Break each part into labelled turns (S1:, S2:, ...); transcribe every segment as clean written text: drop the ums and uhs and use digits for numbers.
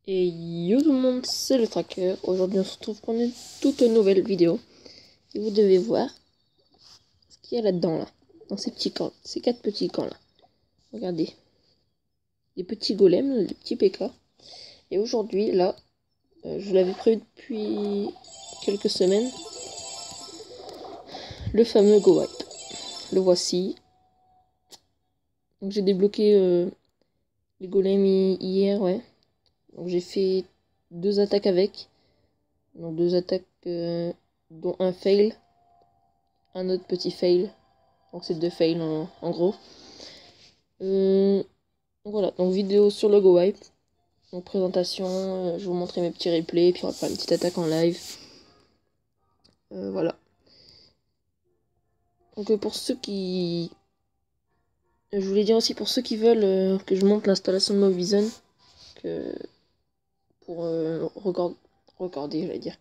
S1: Et yo tout le monde, c'est le Tracker. Aujourd'hui on se retrouve pour une toute nouvelle vidéo. Et vous devez voir ce qu'il y a là-dedans là. Dans ces petits camps, ces 4 petits camps là. Regardez. Des petits golems, des petits PK. Et aujourd'hui là, je l'avais prévu depuis quelques semaines. Le fameux Go Wipe. Le voici. Donc j'ai débloqué les golems hier, ouais. Donc j'ai fait 2 attaques avec. Donc 2 attaques dont un fail. Un autre petit fail. Donc c'est 2 fails en gros. Voilà, donc vidéo sur le Go Wipe. Donc présentation, je vais vous montrer mes petits replays, puis on va faire une petite attaque en live. Voilà. Donc pour ceux qui... Je voulais dire aussi pour ceux qui veulent que je monte l'installation de Movizen, que pour recorder, j'allais dire,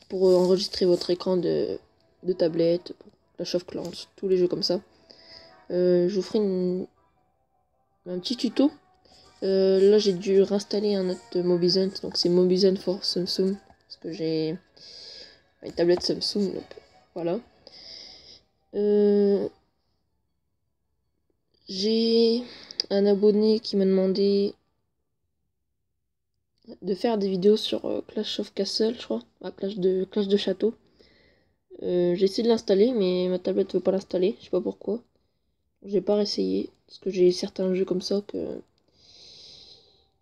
S1: pour enregistrer votre écran de tablette, Clash of Clans, tous les jeux comme ça. Je vous ferai un petit tuto. Là j'ai dû réinstaller un autre Mobizen, donc c'est Mobizen for Samsung, parce que j'ai une tablette Samsung, donc voilà. J'ai un abonné qui m'a demandé de faire des vidéos sur Clash of Castle, je crois, Clash de Château. J'ai essayé de l'installer, mais ma tablette ne veut pas l'installer, je sais pas pourquoi. J'ai pas réessayé, parce que j'ai certains jeux comme ça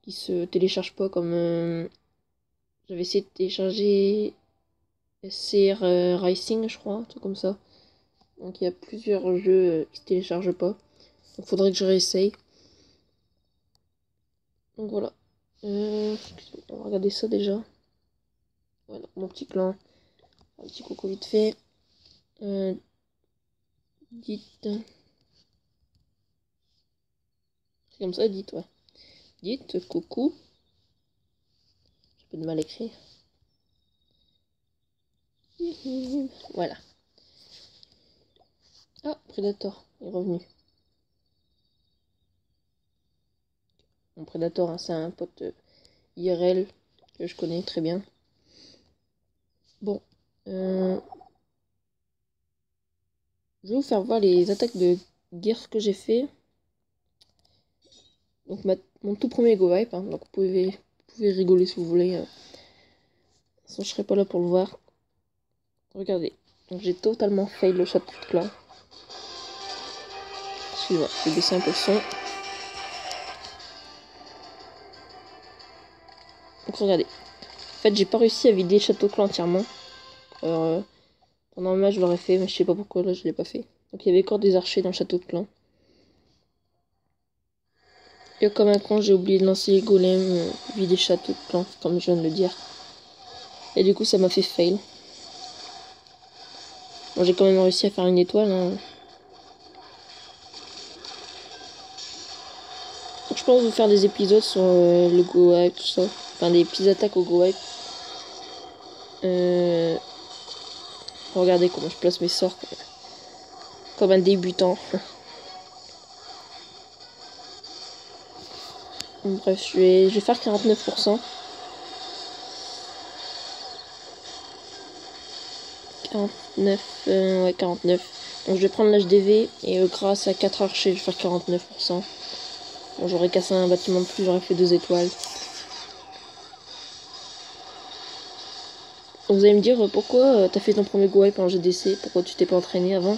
S1: qui se téléchargent pas, comme j'avais essayé de télécharger SCR Racing, je crois, un truc comme ça. Donc il y a plusieurs jeux qui se téléchargent pas. Donc faudrait que je réessaye. Donc voilà. On va regarder ça déjà. Voilà, mon petit clan. Un petit coucou vite fait. Dites. C'est comme ça, dites, ouais. Dites coucou. J'ai peu de mal à écrire. Voilà. Ah, Predator est revenu. Mon Predator, hein, c'est un pote IRL que je connais très bien. Bon. Je vais vous faire voir les attaques de guerre que j'ai fait. Donc mon tout premier Go Wipe, hein, donc vous pouvez rigoler si vous voulez. Sinon je serai pas là pour le voir. Regardez, donc j'ai totalement fail le château de clan. Excusez-moi, je vais baisser un peu le son. Donc regardez, en fait j'ai pas réussi à vider le château de clan entièrement. Alors pendant le match je l'aurais fait, mais je sais pas pourquoi là je l'ai pas fait. Donc il y avait encore des archers dans le château de clan. Et comme un con, j'ai oublié de lancer les golems, vider le château de clan, comme je viens de le dire. Et du coup ça m'a fait fail. Bon, j'ai quand même réussi à faire une étoile, hein. Donc, je pense vous faire des épisodes sur le Go Wipe, tout ça. Enfin des petites attaques au Go Wipe. Regardez comment je place mes sorts comme un débutant. Bref, je vais faire 49%. 49, ouais 49. Donc je vais prendre l'HDV et grâce à 4 archers, je vais faire 49%. Bon, j'aurais cassé un bâtiment de plus, j'aurais fait 2 étoiles. Donc vous allez me dire pourquoi t'as fait ton premier go wipe en GDC, pourquoi tu t'es pas entraîné avant.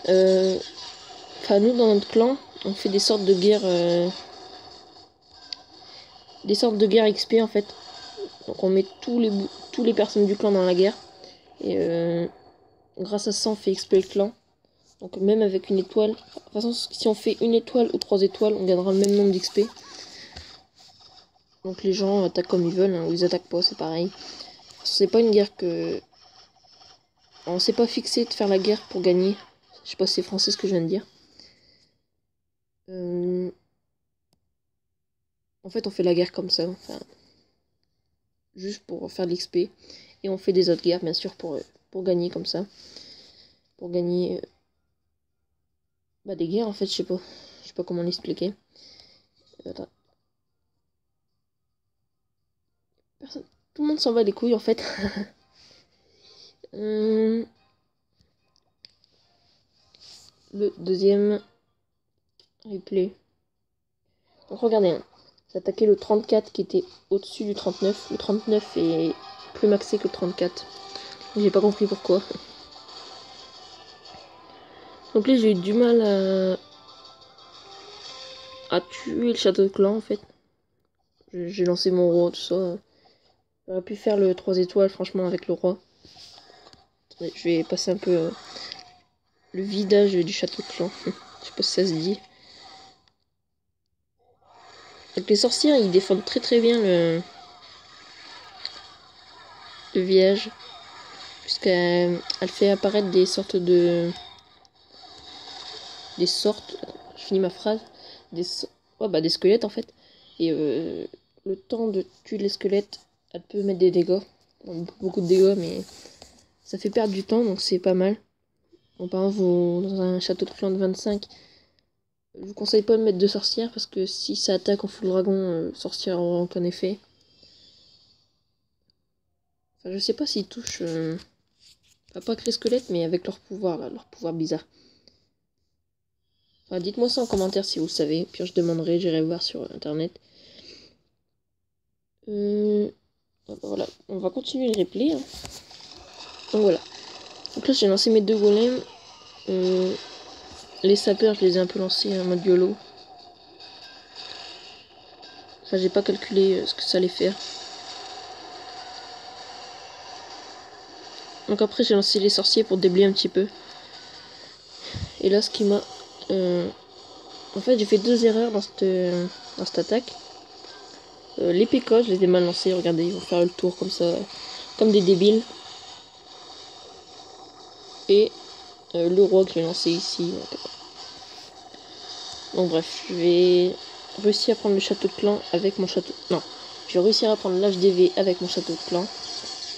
S1: Enfin nous dans notre clan, on fait des sortes de guerre XP en fait. Donc on met tous les personnes du clan dans la guerre. Et grâce à ça on fait XP le clan. Donc même avec une étoile, de toute façon si on fait une étoile ou 3 étoiles, on gagnera le même nombre d'XP. Donc les gens attaquent comme ils veulent, hein, ou ils attaquent pas, c'est pareil. C'est pas une guerre que... On s'est pas fixé de faire la guerre pour gagner. Je sais pas si c'est français ce que je viens de dire. En fait on fait la guerre comme ça, enfin, juste pour faire de l'XP. Et on fait des autres guerres bien sûr pour gagner comme ça. Pour gagner des guerres en fait, je sais pas. Je sais pas comment l'expliquer. Attends. Tout le monde s'en va les couilles en fait. Le deuxième replay. Donc regardez, hein. J'ai attaqué le 34 qui était au-dessus du 39. Le 39 est plus maxé que le 34. J'ai pas compris pourquoi. Donc là j'ai eu du mal à tuer le château de clan en fait. J'ai lancé mon roi, tout ça. J'aurais pu faire le 3 étoiles franchement avec le roi. Attendez, je vais passer un peu le vidage du château de clan. Je sais pas si ça se dit. Donc les sorcières ils défendent très bien le village. Puisqu'elle fait apparaître des sortes de... Attends, je finis ma phrase. Des squelettes en fait. Et le temps de tuer les squelettes, elle peut mettre des dégâts. Beaucoup de dégâts, mais ça fait perdre du temps, donc c'est pas mal. Bon, par exemple, dans un château de clan de 25, je vous conseille pas de mettre de sorcières parce que si ça attaque en full dragon, sorcière aura aucun effet. Enfin, je sais pas s'ils touchent. Pas que les squelettes, mais avec leur pouvoir, là, leur pouvoir bizarre. Enfin, dites-moi ça en commentaire si vous le savez, puis je demanderai, j'irai voir sur internet. Voilà, on va continuer le replay. Hein. Donc voilà. Donc là, j'ai lancé mes 2 golems. Les sapeurs, je les ai un peu lancés en mode YOLO. Enfin, j'ai pas calculé ce que ça allait faire. Donc après, j'ai lancé les sorciers pour déblayer un petit peu. Et là, ce qui m'a... En fait, j'ai fait 2 erreurs dans cette attaque. Les PK, je les ai mal lancés. Regardez, ils vont faire le tour comme ça. Comme des débiles. Et le roi que j'ai lancé ici. Donc bref, je vais réussir à prendre le château de clan avec mon château... Non, je vais réussir à prendre l'HDV avec mon château de clan.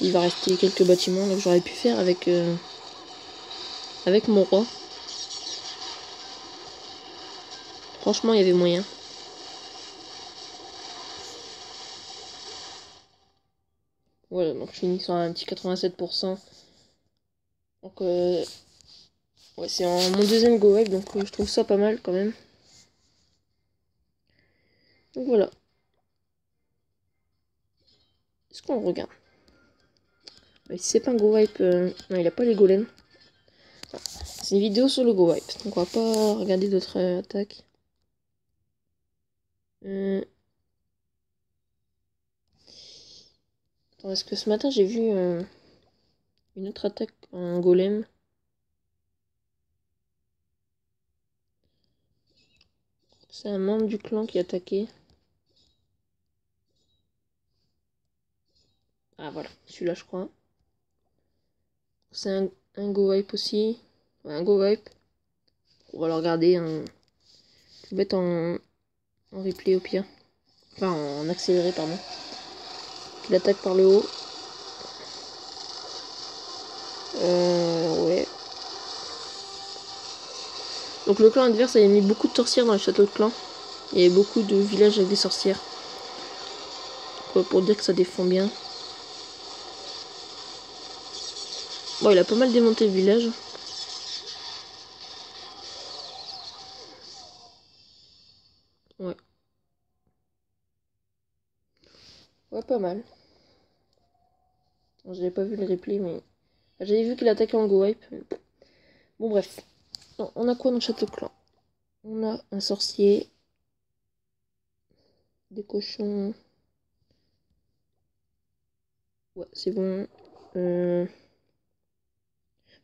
S1: Il va rester quelques bâtiments que j'aurais pu faire avec mon roi. Franchement, il y avait moyen. Voilà, donc je finis sur un petit 87%. Donc, ouais, c'est mon deuxième go web, donc je trouve ça pas mal quand même. Donc voilà. Est-ce qu'on regarde? Si c'est pas un go wipe, non, il a pas les golems. C'est une vidéo sur le go wipe, donc on va pas regarder d'autres attaques. Attends, est-ce que ce matin j'ai vu une autre attaque, un golem? C'est un membre du clan qui a attaqué. Ah voilà, celui-là je crois. C'est un go wipe aussi. Ouais, un go wipe. On va le regarder. Je vais le mettre en replay au pire. Enfin en accéléré pardon. Il attaque par le haut. Ouais. Donc le clan adverse a mis beaucoup de sorcières dans le château de clan. Il y avait beaucoup de villages avec des sorcières. Quoi, pour dire que ça défend bien. Bon, il a pas mal démonté le village. Ouais. Ouais, pas mal. J'avais pas vu le replay, mais... J'avais vu qu'il attaquait en go wipe. Bon, bref. Non, on a quoi dans le château de clan? On a un sorcier. Des cochons. Ouais, c'est bon.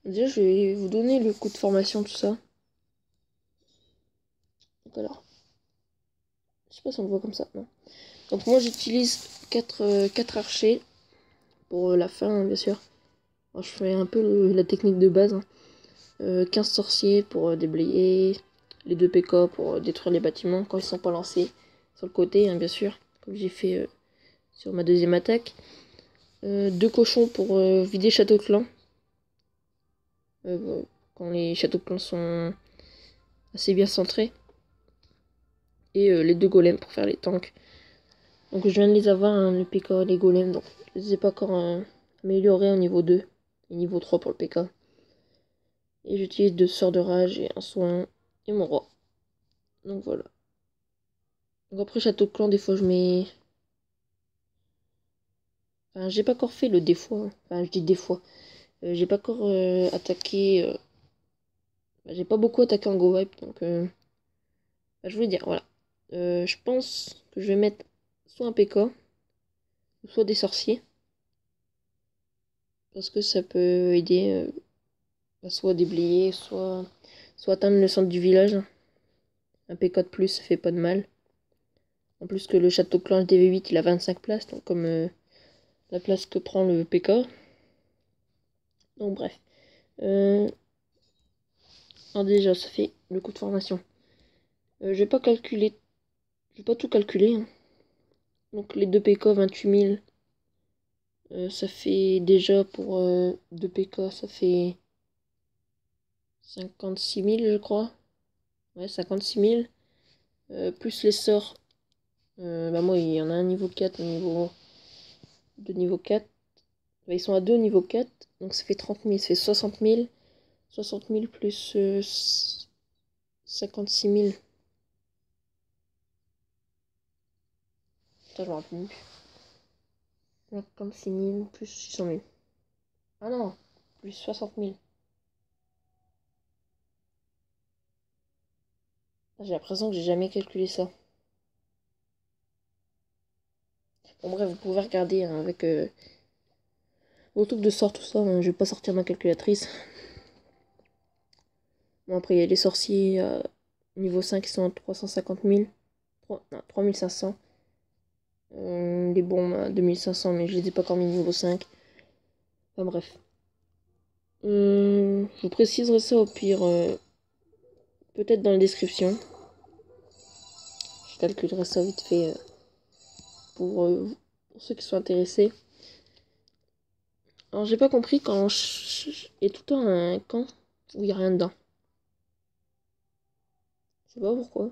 S1: Déjà, je vais vous donner le coup de formation, tout ça. Donc alors, je sais pas si on le voit comme ça, non. Donc moi, j'utilise 4 archers pour la fin, hein, bien sûr. Alors, je fais un peu la technique de base. Hein. 15 sorciers pour déblayer. Les 2 PK pour détruire les bâtiments quand ils sont pas lancés. Sur le côté, hein, bien sûr. Comme j'ai fait sur ma deuxième attaque. 2 cochons pour vider château de clan. Quand les châteaux de clan sont assez bien centrés. Et les 2 golems pour faire les tanks. Donc je viens de les avoir, hein, le PK, les golems. Donc je les ai pas encore améliorés au niveau 2 et niveau 3 pour le PK. Et j'utilise 2 sorts de rage et un soin et mon roi. Donc voilà. Donc après château de clan, des fois je mets... Enfin, j'ai pas encore fait le des fois. Enfin, je dis des fois. J'ai pas encore attaqué... j'ai pas beaucoup attaqué en go wipe, donc... je voulais dire, voilà. Je pense que je vais mettre soit un PK, soit des sorciers. Parce que ça peut aider soit déblayer, soit atteindre le centre du village. Un PK de plus, ça fait pas de mal. En plus que le château clan DV8, il a 25 places, donc comme la place que prend le PK. Donc bref. Alors déjà, ça fait le coût de formation. Je vais pas calculer, je vais pas tout calculer, hein. Donc les 2 PK, 28 000. Ça fait déjà pour 2 PK, ça fait 56 000, je crois. Ouais, 56 000. Plus les sorts. Bah moi, il y en a un niveau 4, un niveau 2 niveau 4. Bah, ils sont à 2 niveau 4. Donc ça fait 30 000, ça fait 60 000. 60 000 plus 56 000. Putain, je me rappelle plus. 56 000 plus 600 000. Ah non, plus 60 000. J'ai l'impression que j'ai jamais calculé ça. Bon bref, vous pouvez regarder, hein, avec vos trucs de sort, tout ça, hein. Je vais pas sortir ma calculatrice. Bon après il y a les sorciers niveau 5 qui sont à 350 000. Non, 3500. Les bombes à 2500, mais je les ai pas encore mis niveau 5. Enfin bref. Je vous préciserai ça au pire, peut-être dans la description. Je calculerai ça vite fait pour ceux qui sont intéressés. Alors j'ai pas compris quand il y a tout le temps un camp où il n'y a rien dedans. Je sais pas pourquoi.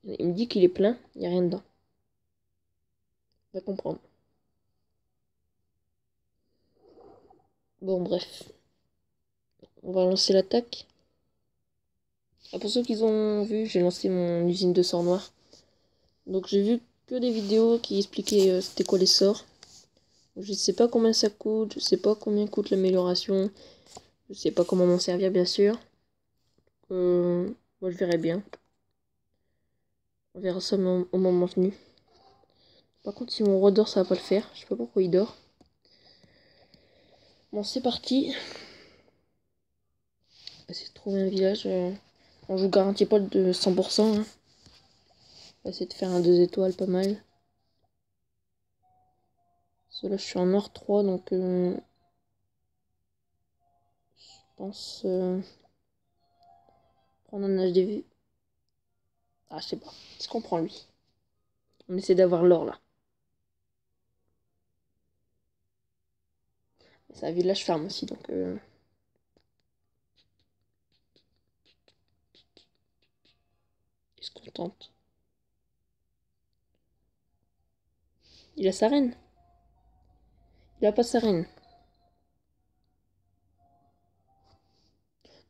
S1: Il me dit qu'il est plein, il n'y a rien dedans. On va comprendre. Bon bref. On va lancer l'attaque. Ah, pour ceux qui ont vu, j'ai lancé mon usine de sorts noirs. Donc j'ai vu que des vidéos qui expliquaient c'était quoi les sorts. Je sais pas combien ça coûte, je sais pas combien coûte l'amélioration. Je sais pas comment m'en servir bien sûr. Moi je verrai bien. On verra ça au moment venu. Par contre si mon roi dort ça va pas le faire. Je sais pas pourquoi il dort. Bon c'est parti. On va essayer de trouver un village. On je vous garantis pas de 100%. Hein. On va essayer de faire un 2 étoiles pas mal. Parce que là je suis en or 3 donc je pense prendre un HDV. Ah je sais pas. Est-ce qu'on prend lui? On essaie d'avoir l'or là. C'est un village ferme aussi donc il se contente. Il a sa reine. Il a pas sa reine.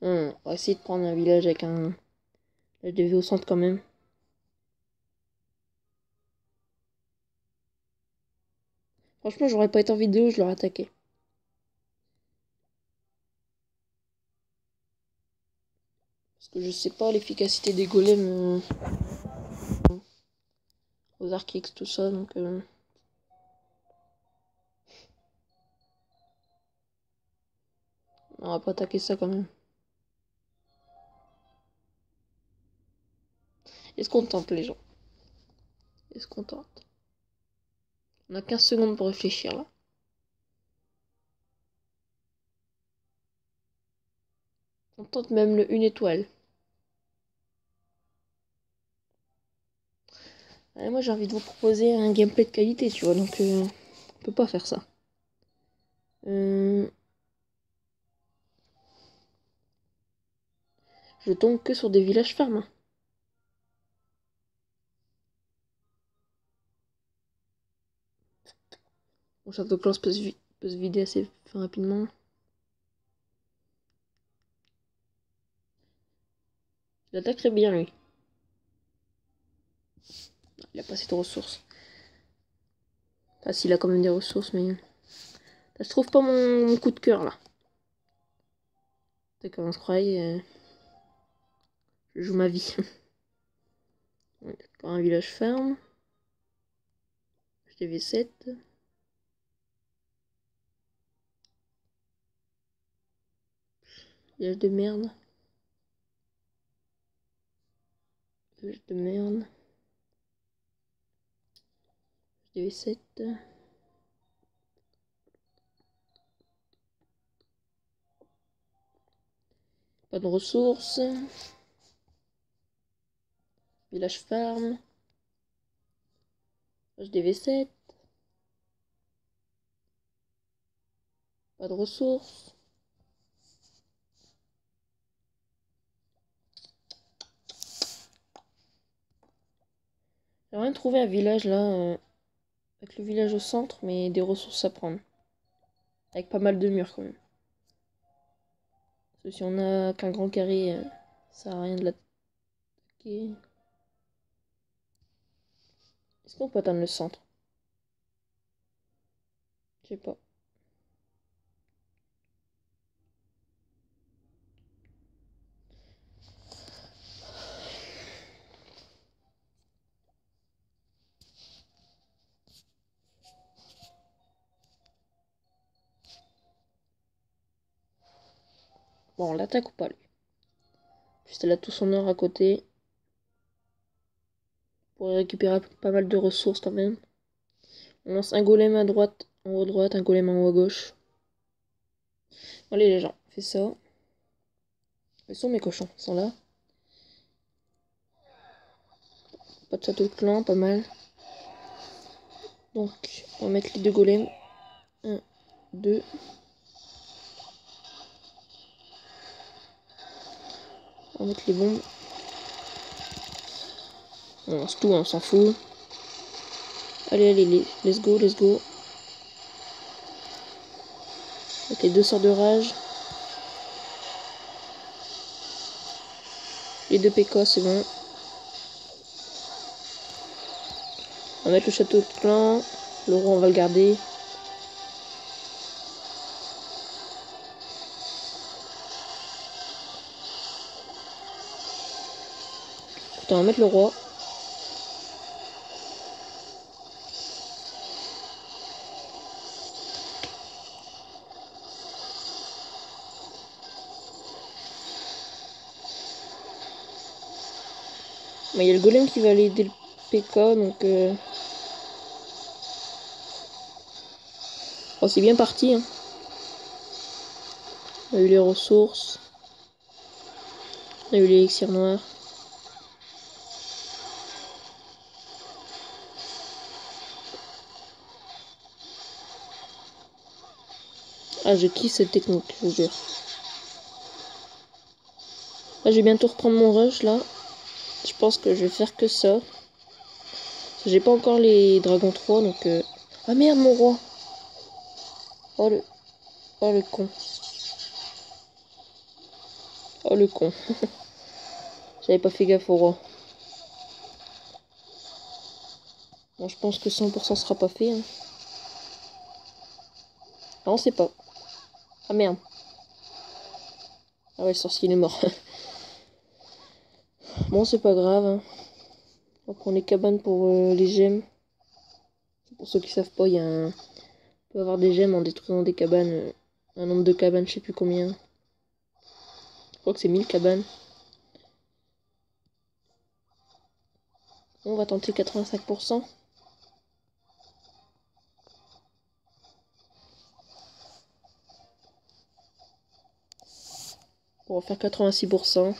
S1: On va essayer de prendre un village avec un HDV au centre quand même. Franchement, j'aurais pas été en vidéo, je l'aurais attaqué. Parce que je sais pas l'efficacité des golems aux arcs X, tout ça, donc... on va pas attaquer ça quand même. Est-ce qu'on tente les gens? Est-ce qu'on tente? On a 15 secondes pour réfléchir là. On tente même le 1 étoile. Moi j'ai envie de vous proposer un gameplay de qualité, tu vois, donc on peut pas faire ça. Je tombe que sur des villages fermes. Hein. Mon château de clans peut se vider assez rapidement. Il attaquerait bien lui. Il a pas assez de ressources. Enfin, s'il a quand même des ressources, mais... Là, je trouve pas mon coup de cœur, là. C'est comme on se croyait. Je joue ma vie. Encore un village ferme. HTV7. Village de merde. Village de merde. HTV7. Pas de ressources. Village farm. HDV7. Pas de ressources. J'aimerais bien trouver un village là. Avec le village au centre, mais des ressources à prendre. Avec pas mal de murs quand même. Parce que si on a qu'un grand carré, ça sert à rien de l'attaquer. Est-ce qu'on peut atteindre le centre? Je sais pas. Bon, on l'attaque ou pas lui? Juste elle a tout son or à côté. Pour récupérer pas mal de ressources quand même. On lance un golem à droite, en haut à droite, un golem en haut à gauche. Allez les gens, on fait ça. Ils sont mes cochons, ils sont là. Pas de château de clan, pas mal. Donc, on va mettre les deux golems. 1, 2. On va mettre les bombes. On lance tout, on s'en fout. Allez, allez, let's go, let's go. Avec les deux sorts de rage. Les deux PK, c'est bon. On va mettre le château de clan. Le roi, on va le garder. Écoutez, on va mettre le roi. Mais il y a le golem qui va aller aider le PK, donc... Oh, c'est bien parti, hein. On a eu les ressources. On a eu l'élixir noir. Ah, je kiffe cette technique, je vous jure. Là, je vais bientôt reprendre mon rush, là. Je pense que je vais faire que ça. Parce que j'ai pas encore les dragons 3, donc... Ah merde, mon roi. Oh le... Oh le con. Oh le con. J'avais pas fait gaffe au roi. Bon, je pense que 100% sera pas fait. Hein. Ah, on sait pas. Ah merde. Ah ouais, le sorcier il est mort. Bon, c'est pas grave. Hein. On va prendre les cabanes pour les gemmes. Pour ceux qui savent pas, il y a un... On peut avoir des gemmes en détruisant des cabanes. Un nombre de cabanes, je sais plus combien. Je crois que c'est 1000 cabanes. On va tenter 85%. On va faire 86%.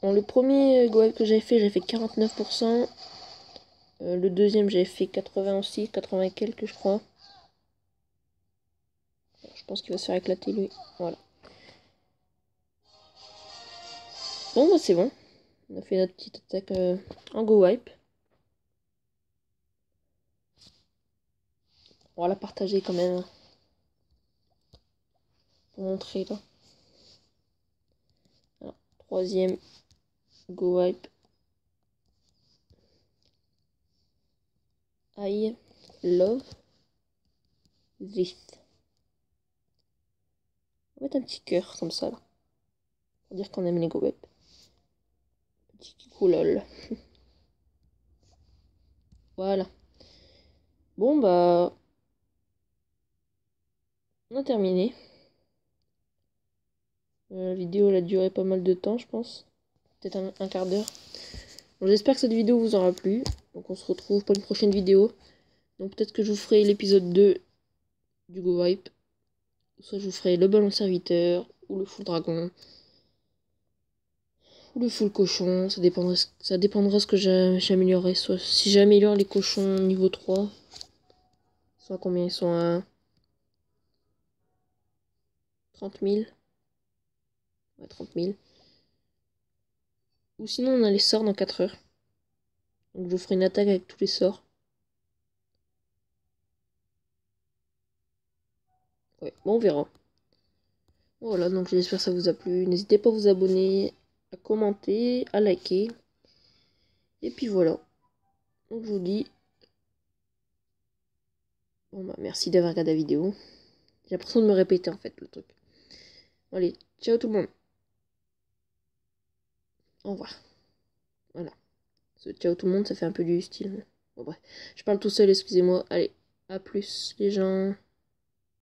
S1: Bon, le premier go que j'avais fait 49%. Le deuxième, j'avais fait 80 aussi, 80 et quelques, je crois. Je pense qu'il va se faire éclater, lui. Voilà. Bon, bah c'est bon. On a fait notre petite attaque en go wipe. On va la partager quand même. Pour montrer là. Alors, troisième. Go Wipe. I love this. On va mettre un petit cœur comme ça là. Pour dire qu'on aime les Go Wipe. Petit coulol. Voilà. Bon bah. On a terminé. La vidéo elle a duré pas mal de temps je pense. Peut-être un quart d'heure. Bon, j'espère que cette vidéo vous aura plu. Donc on se retrouve pour une prochaine vidéo. Donc peut-être que je vous ferai l'épisode 2 du Go Wipe. Soit je vous ferai le ballon serviteur, ou le full dragon, ou le full cochon. Ça dépendra ce que j'améliorerai. Soit si j'améliore les cochons niveau 3. Soit combien ils sont à 30 000. Ouais, 30 000. Ou sinon on a les sorts dans 4 heures. Donc je vous ferai une attaque avec tous les sorts. Ouais, bon on verra. Voilà, donc j'espère que ça vous a plu. N'hésitez pas à vous abonner, à commenter, à liker. Et puis voilà. Donc je vous dis... Bon bah merci d'avoir regardé la vidéo. J'ai l'impression de me répéter en fait le truc. Allez, ciao tout le monde. Au revoir. Voilà. Ce ciao tout le monde, ça fait un peu du style. Bon bref. Je parle tout seul, excusez-moi. Allez, à plus les gens.